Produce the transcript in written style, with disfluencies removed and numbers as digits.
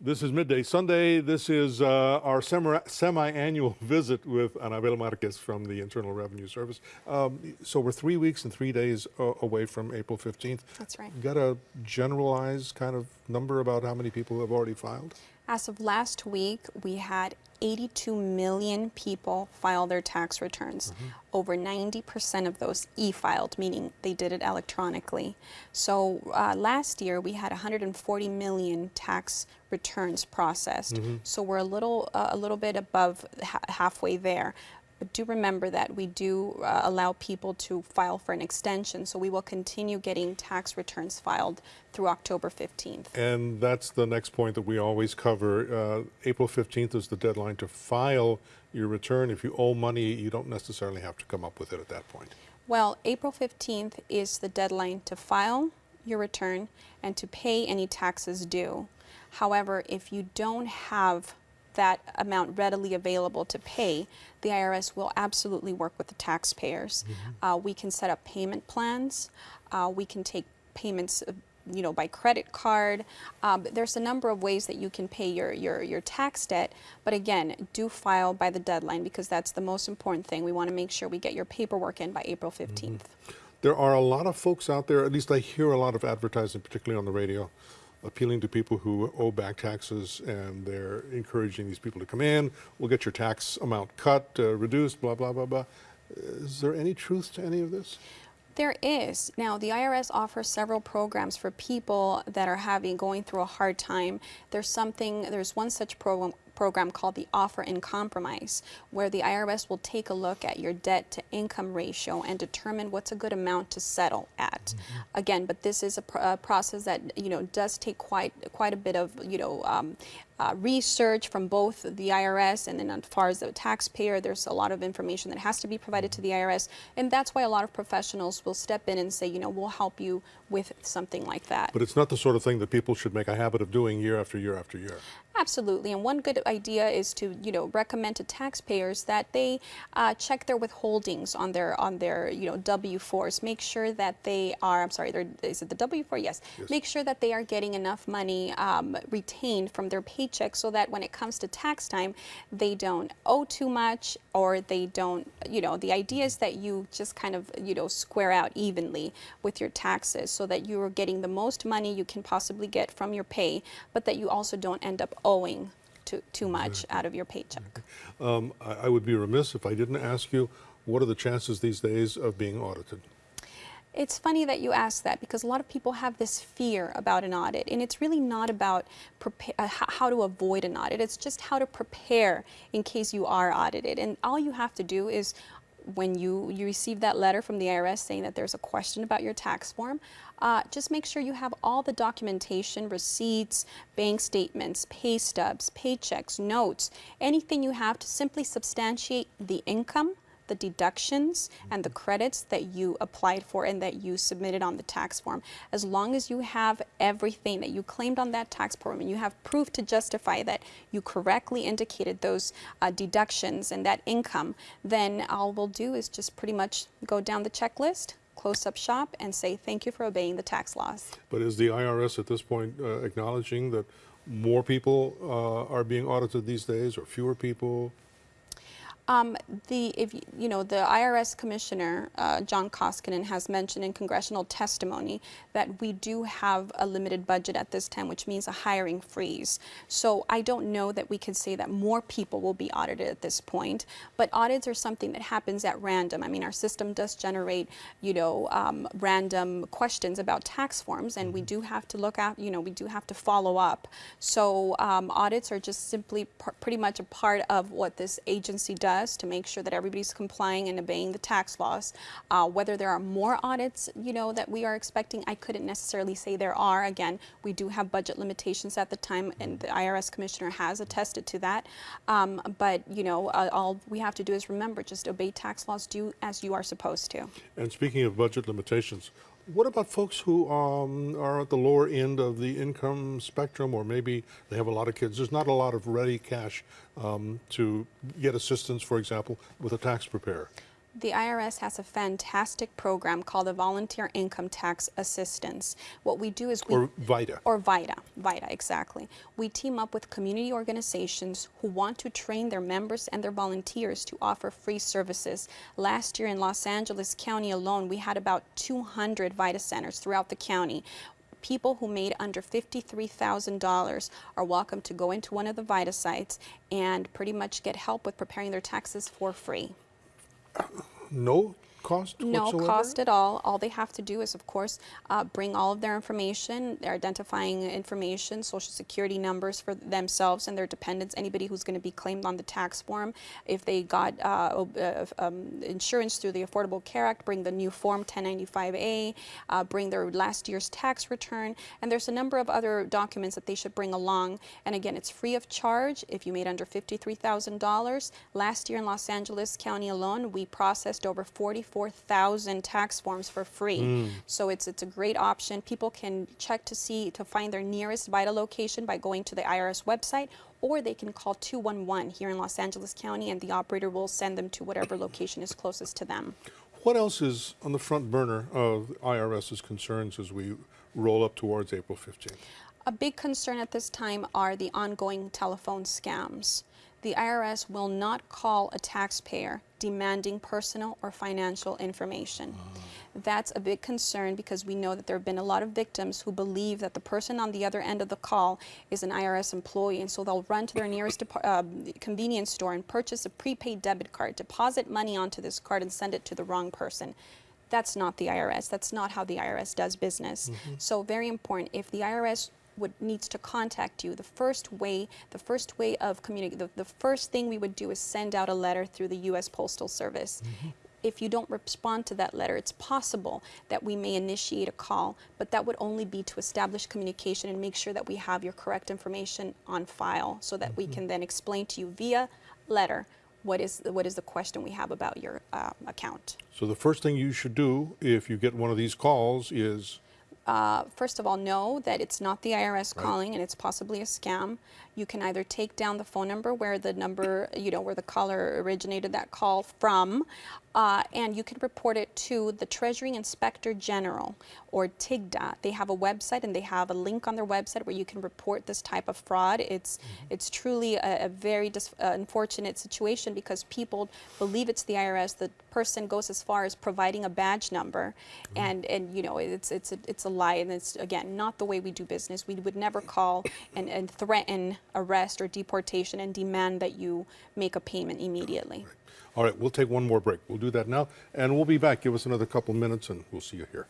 This is Midday Sunday. This is our semi-annual visit with Anabel Marquez from the Internal Revenue Service. So we're 3 weeks and 3 days away from April 15th. That's right. Got a generalized kind of number about how many people have already filed? As of last week, we had 82 million people file their tax returns. Over 90% of those e-filed, meaning they did it electronically. So last year we had 140 million tax returns processed. So we're a little bit above halfway there. But do remember that we do allow people to file for an extension, so we will continue getting tax returns filed through October 15th. And that's the next point that we always cover. April 15th is the deadline to file your return. If you owe money, you don't necessarily have to come up with it at that point. Well, April 15th is the deadline to file your return and to pay any taxes due. However, if you don't have that amount readily available to pay, the IRS will absolutely work with the taxpayers. We can set up payment plans. We can take payments by credit card. There's a number of ways that you can pay your tax debt, but again, do file by the deadline because that's the most important thing. We want to make sure we get your paperwork in by April 15th. There are a lot of folks out there, at least I hear a lot of advertising, particularly on the radio, appealing to people who owe back taxes, and they're encouraging these people to come in. We'll get your tax amount cut, reduced, blah, blah, blah, blah. Is there any truth to any of this? There is. Now, the IRS offers several programs for people that are going through a hard time. There's one such program called the Offer in Compromise, where the IRS will take a look at your debt to income ratio and determine what's a good amount to settle at. Again, but this is a process that does take quite a bit of research from both the IRS and then as far as the taxpayer. There's a lot of information that has to be provided to the IRS, and that's why a lot of professionals will step in and say, we'll help you with something like that. But it's not the sort of thing that people should make a habit of doing year after year after year. Absolutely, and one good idea is to recommend to taxpayers that they check their withholdings on their W-4s. Make sure that they are, is it the W-4? Yes. Make sure that they are getting enough money retained from their paycheck so that when it comes to tax time, they don't owe too much, or they don't. The idea is that you just kind of square out evenly with your taxes so that you are getting the most money you can possibly get from your pay, but that you also don't end up owing too much out of your paycheck. I would be remiss if I didn't ask you, what are the chances these days of being audited? It's funny that you ask that because a lot of people have this fear about an audit, and it's really not about how to avoid an audit. It's just how to prepare in case you are audited. And all you have to do is, when you receive that letter from the IRS saying that there's a question about your tax form, just make sure you have all the documentation, receipts, bank statements, pay stubs, paychecks, notes, anything you have to simply substantiate the income, the deductions, and the credits that you applied for and that you submitted on the tax form. As long as you have everything that you claimed on that tax form and you have proof to justify that you correctly indicated those deductions and that income, then all we'll do is just pretty much go down the checklist, close up shop, and say thank you for obeying the tax laws. But is the IRS at this point acknowledging that more people are being audited these days, or fewer people? The IRS Commissioner, John Koskinen, has mentioned in congressional testimony that we do have a limited budget at this time, which means a hiring freeze. So I don't know that we could say that more people will be audited at this point, but audits are something that happens at random. I mean, our system does generate, random questions about tax forms, and we do have to look at, we do have to follow up. So audits are just simply pretty much a part of what this agency does to make sure that everybody's complying and obeying the tax laws. Whether there are more audits, that we are expecting, I couldn't necessarily say there are. Again, we do have budget limitations at the time, and the IRS Commissioner has attested to that. But, all we have to do is remember, just obey tax laws, do as you are supposed to. And speaking of budget limitations, what about folks who are at the lower end of the income spectrum, or maybe they have a lot of kids? There's not a lot of ready cash to get assistance, for example, with a tax preparer. The IRS has a fantastic program called the Volunteer Income Tax Assistance. What we do is Or VITA. or VITA, exactly. We team up with community organizations who want to train their members and their volunteers to offer free services. Last year in Los Angeles County alone, we had about 200 VITA centers throughout the county. People who made under $53,000 are welcome to go into one of the VITA sites and pretty much get help with preparing their taxes for free. No cost No whatsoever? cost at all. All they have to do is, of course, bring all of their information, their identifying information, social security numbers for themselves and their dependents, anybody who's going to be claimed on the tax form. If they got insurance through the Affordable Care Act, bring the new form 1095A, bring their last year's tax return, and there's a number of other documents that they should bring along. And again, it's free of charge if you made under $53,000. Last year in Los Angeles County alone, we processed over 44,000 tax forms for free. So it's a great option. People can check to find their nearest VITA location by going to the IRS website, or they can call 211 here in Los Angeles County, and the operator will send them to whatever location is closest to them. What else is on the front burner of the IRS's concerns as we roll up towards April 15th? A big concern at this time are the ongoing telephone scams. The IRS will not call a taxpayer demanding personal or financial information. That's a big concern because we know that there have been a lot of victims who believe that the person on the other end of the call is an IRS employee, and so they'll run to their nearest convenience store and purchase a prepaid debit card, deposit money onto this card, and send it to the wrong person. That's not the IRS. That's not how the IRS does business. So very important. If the IRS needs to contact you, the first way of communicating, the first thing we would do is send out a letter through the U.S. Postal Service. If you don't respond to that letter, it's possible that we may initiate a call, but that would only be to establish communication and make sure that we have your correct information on file so that we can then explain to you via letter what is the question we have about your account. So the first thing you should do if you get one of these calls is First of all, know that it's not the IRS calling and it's possibly a scam. You can either take down the phone number where the where the caller originated that call from, and you can report it to the Treasury Inspector General or TIGDA. They have a website and they have a link on their website where you can report this type of fraud. It's truly a very unfortunate situation because people believe it's the IRS. The person goes as far as providing a badge number, and it's a lie, and it's again not the way we do business. We would never call and threaten arrest or deportation and demand that you make a payment immediately. All right, we'll take one more break. We'll do that now, and we'll be back. Give us another couple minutes, and we'll see you here.